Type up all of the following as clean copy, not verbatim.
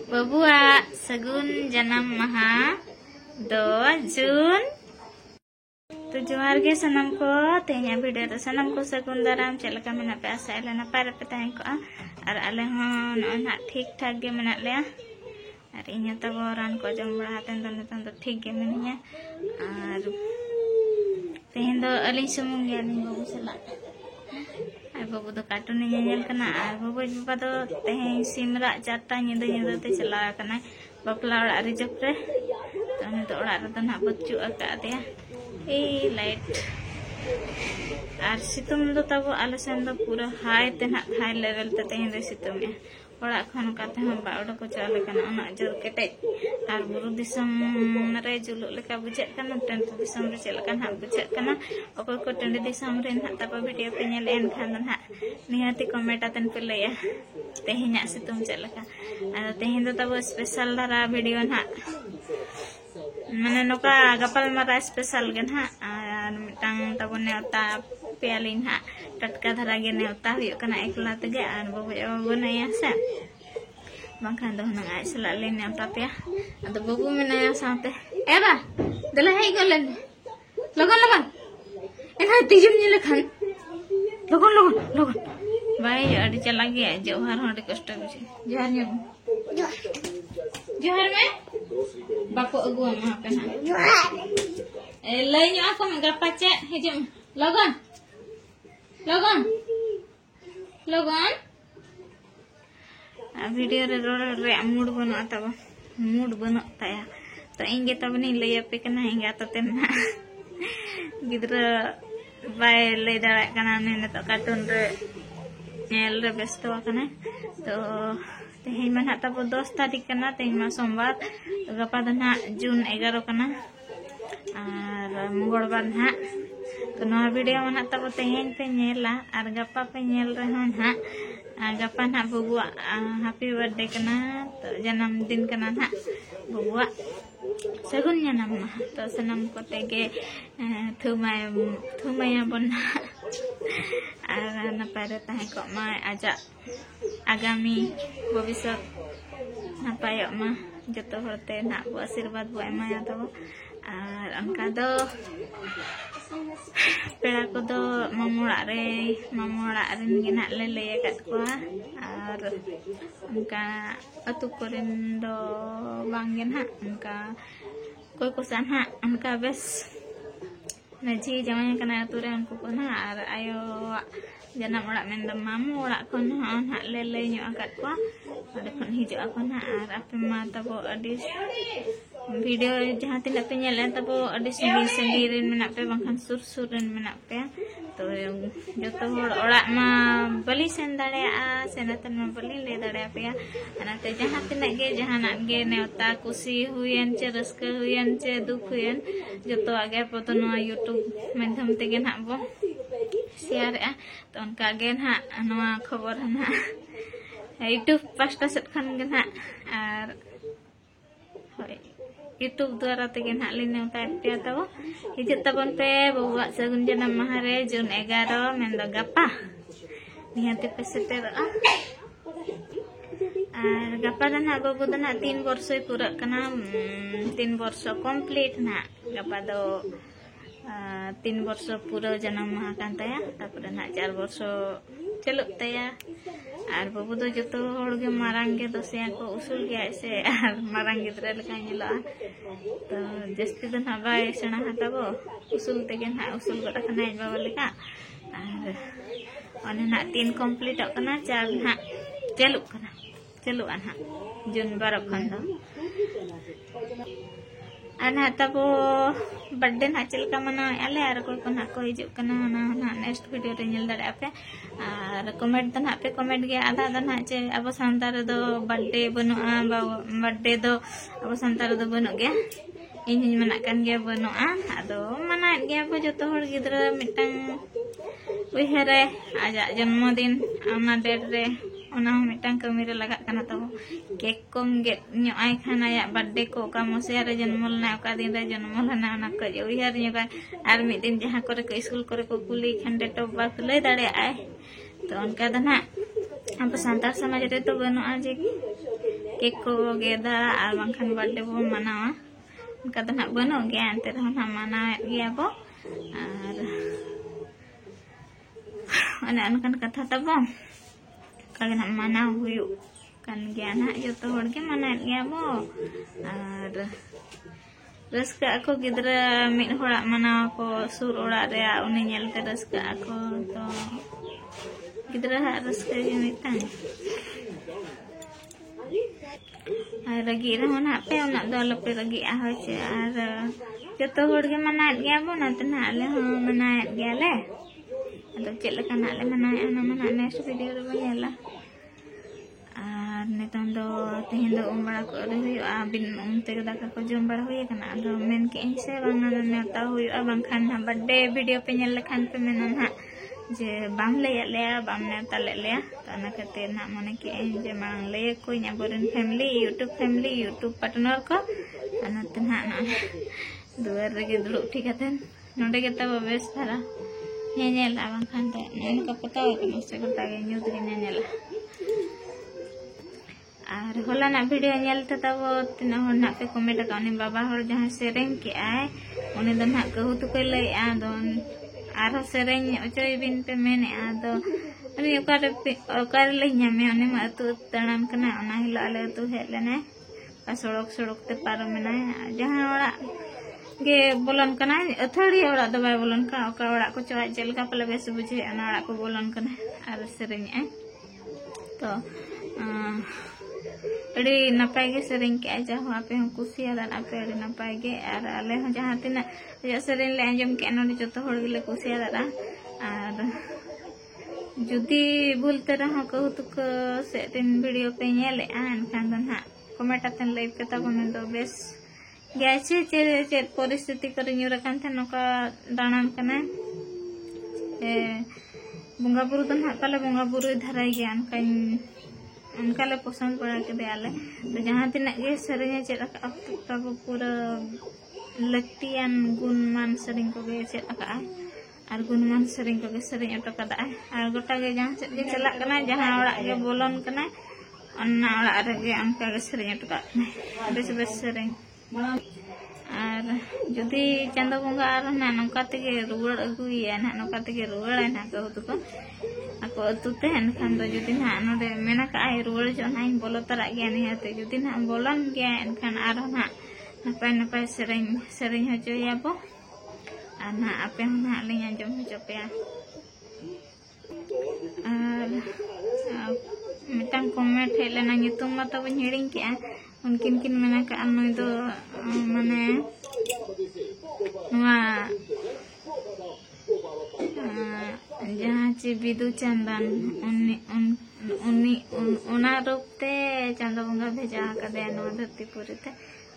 Babua Sagun Janam Maha 2 Jun तो जोहार गे सनम को तेहना वीडियो तो सनम को सगुन दाराम चलका मेना पे आशा ले नपाय रे पे ताहें को और आले हन ना ठीक ठाक गे मेना ले और इन्या तब रान को जम बड़ा हतन तो नतन तो ठीक गे मेनिया और तेहन दो अलिन सुमुंग गे अलिन बाबू सला और बाबू तो कार्टून नेल कना और बाबू बाबा तो तेहन सिमरा चारटा निदा ते चला कना बापला ओड़ा रे जप रे तो ने तो ओड़ा रे तो ना बच्चू अका देया ए लाइट और सितुम दो तब आले सेन दो पूरा हाई ते ना हाई लेवल ते तेहन रे सितुम ए ओड़ा खन काते हम बावड़ को चाले कना ओना जोर केटे और बुरु दिसम रे जुलु लेका बुझे कना टेंट दिसम रे चेल कना बुझे कना ओको को टेंट दिसम रे ना तब वीडियो पे नेल एन खान ना निहाती कमेंट आतन पे लया तेहना सितुम चलका और तेहन दो तब स्पेशल धारा वीडियो ना माने नोका गपल मारा स्पेशल गे ना मिटांग तब नेवता पेलिन हा टटका धरा गे नेवता हुयो कना एकला तगे आर बाबू नया से बाखान दो ना आय सला ले नेवता पे अद बाबू में नया साथे एबा दला हे गलन लगन लगन एना तिजुम नि लखन लगन लगन लगन भाई अडी चला गया जोहार हंडी कष्ट बुझे जोहार नि जोहार में बाको अगु मा पे ना ए लई न्या को गप्पा चे हिजुम लगन लगन लगन आ वीडियो रे रोड रे मूड बनो तब मूड बनो ताया तो इंगे तब नि लई पे कना इंगा तो तेना गिद्र बाय लई दाड़ा कना ने तो कार्टून रे नेल रे व्यस्त कना तो तेहन में तब 10 तारीख कना तेहन में सोमवार तो गपा दो ना जून 11 कना और मंगलवार ना तो नवा वीडियो में तब तेहन पे नेला और गपा पे नेल रहे ना गपा ना बबुआ हैप्पी बर्थडे कना तो जन्मदिन कना ना बबुआ सगुन जन्म तो सनम को तेगे थुमाया बना और नपाय रे ताहें को मा आजा आगामी भविष्य नपाय मा जतो हरते ना बो आशीर्वाद बो एमाया तो और अंका दो पेड़ा को दो मामोड़ा रेन गे ना ले ले कत को और उनका अतु कोरेन दो बांगे ना उनका कोई को सान हा उनका बस नजी जमाय कना अतु रे उनको को ना और आयो जनम ओड़ा मेन मामू ओड़ा खन हा ले ले न्यो अकत को और खन हिजो को ना और आपे मा तबो अडी वीडियो जहां तिना पे नेल तबो अडी संगी रेन मेना पे बंखान सुर रेन मेना पे तो जतो होड़ ओड़ा मा बलि सेन दाड़े आ सेनतन मा बलि ले दाड़े पे अनाते जहां तिना गे जहाना गे नेवता खुशी हुयन चे रस्का हुयन चे दुख हुयन जतो आगे पतो नो यूट्यूब माध्यम ते गे ना बो शेयर आ तो उनका गे ना नवा खबर ना यूट्यूब पास्टा सेट खन गे ना और होय यूट्यूब द्वारा ते गे ना लिने उताय पे तब हिजु तबन पे बबुआ सगुन जन्म माह रे जून 11 मेन दो गपा निहाते पे सेटर आ और गपा दना बाबू दना 3 वर्ष पूरा कना 3 वर्ष कंप्लीट ना गपा दो 3 वर्ष पूरा जन्म माह कान ताया तापर ना 4 वर्ष चलो ताया और बाबू दो जतो होड़ गे मारांग गे दोसिया को उसूल गया ऐसे और मारांग गिद्रे लका नेला तो जस्ती दो ना बाय सेना हताबो उसूल तेगे ना उसूल गटा खना बाबा लेका और ओने ना 3 कंप्लीट कना 4 ना चलु अना जून 12 खन दो अना तब बर्थडे ना चलका मना आले और कोई को ना को हिजु कना ना नेक्स्ट वीडियो रे नेल दाड़े आपे और कमेंट तो ना पे कमेंट गे आधा दो ना चे अब संतार दो बर्थडे बनुआ बर्थडे दो अब संतार दो बनु गे इन मना कान गे बनुआ आदो मना गे अब जतो हर गिद्रा मिटंग उहरे आजा जन्मदिन आना डेट रे ओना मिटंग कमी रे लगा कना तो केक कम गे न्यो आय खाना या बर्थडे को का मसिया रे जन्मल ना का दिन रे जन्मल ना ना का उहर न्यो का आर मि दिन जहां करे को स्कूल करे को कुली खन डेट ऑफ बर्थ ले दाड़े आय तो उनका दना अब संतार समाज रे तो बनु आ जे केक को गेदा और बांखान बर्थडे बो मनावा उनका तो ना बनो गया अंते रहो ना मनाएत गया बो और अने अनकन कथा तबो कागे ना मनाव हुयु kan gया ना जतो हर के मनाएत गया बो और रस्का को गिद्रा मिद होड़ा मनाव को सुर ओड़ा रे उनी नेलते रस्का को तो गिद्रा रस्का गे मितान और रगी रहो ना पे उना दो लपे रगी आ हो छे और जतो हर के मनाएत गया बो ना तना ले हो मनाएत गया ले तो चेक लका ना ले मनाए ना मना नेक्स्ट वीडियो रे बनेला नितन दो तेहन दो उमबड़ा को रे हुआ बिन उमते दाका को जम बड़ा हुई कना दो मेन के से बांगना नेता हुआ बांखान ना बर्थडे वीडियो पे नेल लखान पे मेनन हा जे बाम ले बाम नेता ले तो ना खातिर ना मने के जे मांग ले कोई ना बोरन फैमिली यूट्यूब पार्टनर को अनते ना ना दुआर रे के दुड़ुब ठिकातन नोडे के तब बेस धारा नेला बांखान ते इनका पता हो कना से गोटा गे न्यूज गे नेला और होला ना वीडियो नेलते तब तना हर ना पे कमेंट का उनी बाबा हर जहां सेरेंग के आए उनी दो ना कहू तो कोई लई आ दो आरो सेरेंग अचोय बिन पे मेने आ दो उनी ओकार लई न्यामे उनी मा तो तणान कना उना हिला ले तो हेज लेने का सड़क ते पारो मेना जहां ओड़ा गे बोलन कना अथड़ी ओड़ा दो बाय बोलन का ओका ओड़ा को चवा जेलका पले बेस बुझे अना ओड़ा को बोलन कना आर सेरेंग आ तो अड़ी नपाय गे सेरेंग के जाहो आपे हम कुसिया दान आपे अड़ी नपाय गे और आले हो जहां तिना या सेरेंग ले अंजम के नोडी जतो होड़ गेले कुसिया दारा और जुदी भूलते रहो कहू तो से दिन वीडियो पे नेले एनखान दो ना कमेंट आतन लाइव के तब में दो बेस गैसे चे परिस्थिति कर न्यूरकान थे नोका दानान कना ए बुंगा बुरु तो ना पाले बुंगा बुरु धराई गया उनका ले पसंद पड़ा के दयाले तो जहां तिना गे सेरेंग चेक तब पूरा लक्तियान गुणमान सेरेंग को गे चेक का और गुणमान सेरेंग को गे सेरेंग अटो कदा और गोटा गे जहां से गे चला कना जहां ओड़ा गे बोलन कना अन्ना ओड़ा रे गे उनका गे सेरेंग अटो का बेस बेस सेरेंग और जुदी चंदो बंगा और ना नौका तेगे रुगड़ अगुया ना नौका तेगे रुगड़ ना कहू तो ako atute एनखान दो जुदी ना नोडे मेना का आई रुगड़ जो ना बोलो तरा गया नहीं आते जुदी ना बोलन गया एनखान आरो ना नपाय नपाय सेरेंग हो जोया बो और ना आपे ना लिंग आंजम हो जो पे और मिटांग कमेंट हे लेना nyutum mata बन हिड़िंग के उनकिन किन मेना का नय दो माने नुआ जहाँ चे बिदु चंदन उना रूपते चांदो बंगा भेजा कदे नवा धरतीपुरी ते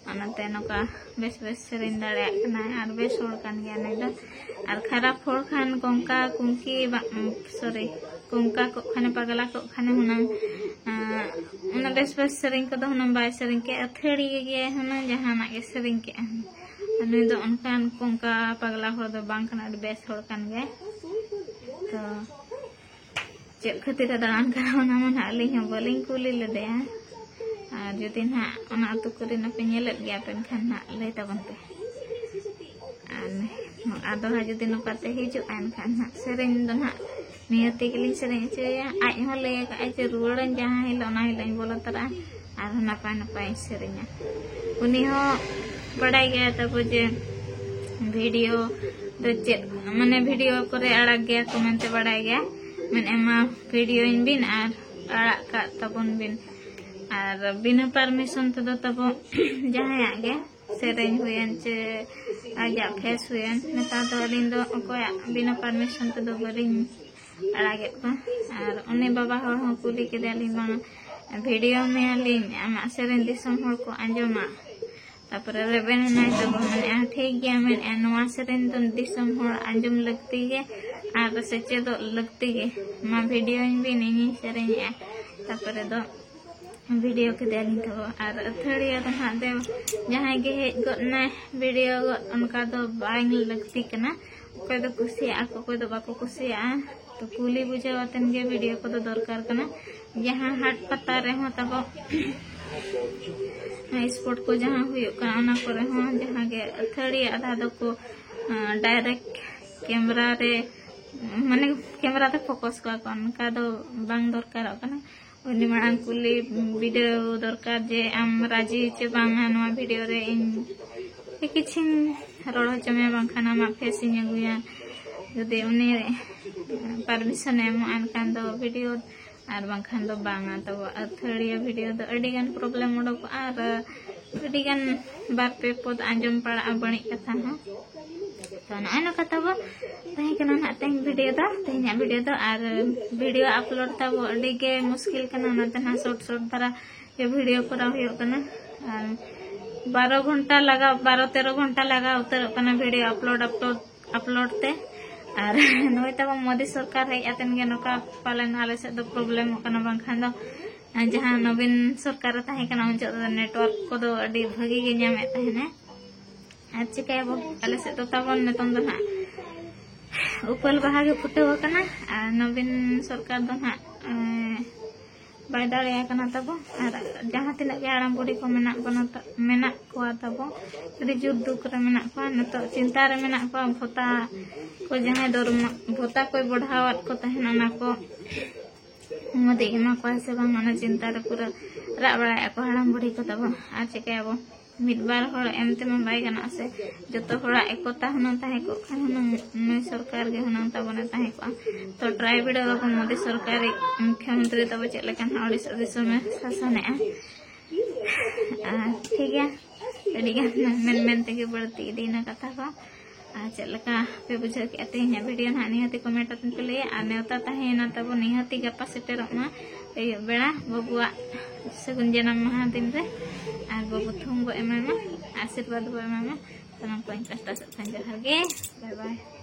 अनते नका बेस बेस सेरेंग दाड़े कना और बेस होड़ कान गया नै द और खराब होड़ खान कोंका कुंकी सॉरी कोंका को खाने पगला को खाने हुना उना बेस बेस सेरेंग को दो हुना बाय सेरेंग के अथड़ी गे हुना जहां ना के सेरेंग के अनि दो उनकान कोंका पगला होड़ दो बांग कना बेस होड़ कान गया तो चेक खातिर दान करावना मन आलिंग बोलिंग कुली लेदे और जुदी ना ओना अतु करे ना पे नेलत गया पेन खान ना ले तबन पे आदो हा जुदी नोकाते हिजु आन खान ना सेरेंग दो ना नियति केलिंग सेरेंग चया आज हो ले का आज रुवड़न जहां हिलो ना हिलाइन बोलो तरा और नपाय नपाय सेरेंग उनी हो बड़ाई गया तब जे वीडियो तो चेक माने वीडियो करे अड़ा गया कमेंट बड़ाई गया मन एमा वीडियो इन बिन और अड़ा का तबन बिन और बिना परमिशन तो तब जहां आगे सेरेंग हुयन चे आजा फेस हुयन नेता तो अलिन दो कोया बिना परमिशन तो बरिंग अड़ा गे को और उनी बाबा हर हो कुली के दालिन बना वीडियो में अलिन आमा सेरेंग दिसम हर को अंजमा तापरे रेबेन नाय तो माने ठीक गया में नवा सेरेंग तो दिसम हर अंजम लगती है और सच्चे तो लगती है मा वीडियो इन भी नहीं सेरेंग तापरे दो वीडियो के दालिन तो और अथड़िया तो ना दे जहां गे हेज गना वीडियो उनका तो बांग लगती कना कोई तो कुसिया कोई तो बाको कुसिया तो कुली बुझावतन गे वीडियो को तो दरकार कना जहां हाट पता रे हो तब स्पॉट को जहाँ हुई जहाँ के अथड़ी आधा दो को डायरेक्ट कैमरा रे माने कैमरा ते फोकस को अनका दो बांग दरकार उनी मांग कुली वीडियो दरकार जे आम राजी चे बांगा नवा वीडियो रे इन किछि रोड चमे बांखाना मा फेसिंग अगुया जदि उनी परमिशन एम अनकान दो वीडियो और बांखान दो बांगा तो अथड़िया वीडियो दो अडिगान प्रॉब्लम उडोक और अडिगान बार पे पद आंजम पड़ा बणी कथा हो तो ना कथा बो तही कना ना तही वीडियो दो और वीडियो अपलोड ता वो अडिगे मुश्किल कना ना तना शॉर्ट धारा ये वीडियो करा हुयो कना और 12 घंटा लगा 12-13 घंटा लगा उतर कना वीडियो अपलोड ते और नोय तब मोदी सरकार है अतन गे नोका पालन आले से दो प्रॉब्लम कना बांखान दो जहां नवीन सरकार ताहे कना उन नेटवर्क को दो अडी भागी गे ᱧᱟᱢᱮ तहने आज चिकाबो आले से तो तब नितों दो ना उपल बहा गे फुटे कना नवीन सरकार दो ना बाय दाड़े कना तब और जहां तिना गे आराम बुढ़ी को मेना को तब अडी जुर दुख रे मेना को नतो चिंता रे मेना को भोता को जहां दर भोता कोई बढ़ावत को तहना ना को मोदी एमा को से बांग ना चिंता रे पूरा रा बड़ा को आराम बुढ़ी को तब आ चिकाबो मिदबार होड़ एमते में बाय गना से जतो होड़ा एकता हनन ताहे को खान सरकार गे हनन तबने ताहे को तो ट्राइबल को मोदी सरकार मुख्यमंत्री तब चलेकन ओडिशा में शासन है ठीक है मेन ते बढ़ती दीना कथा को चलका पे बुझा के तेज वीडियो ना निहती कमेंट पे लैया और नेवता तहेना तब निहती गपा सेटेरमा बेड़ा बबुआ सगुन जन्म महा दिन रे और बबू थुम बो एमा आशीर्वाद बो एमा तो नंको इंटरेस्ट से जोहार गे बाय बाय।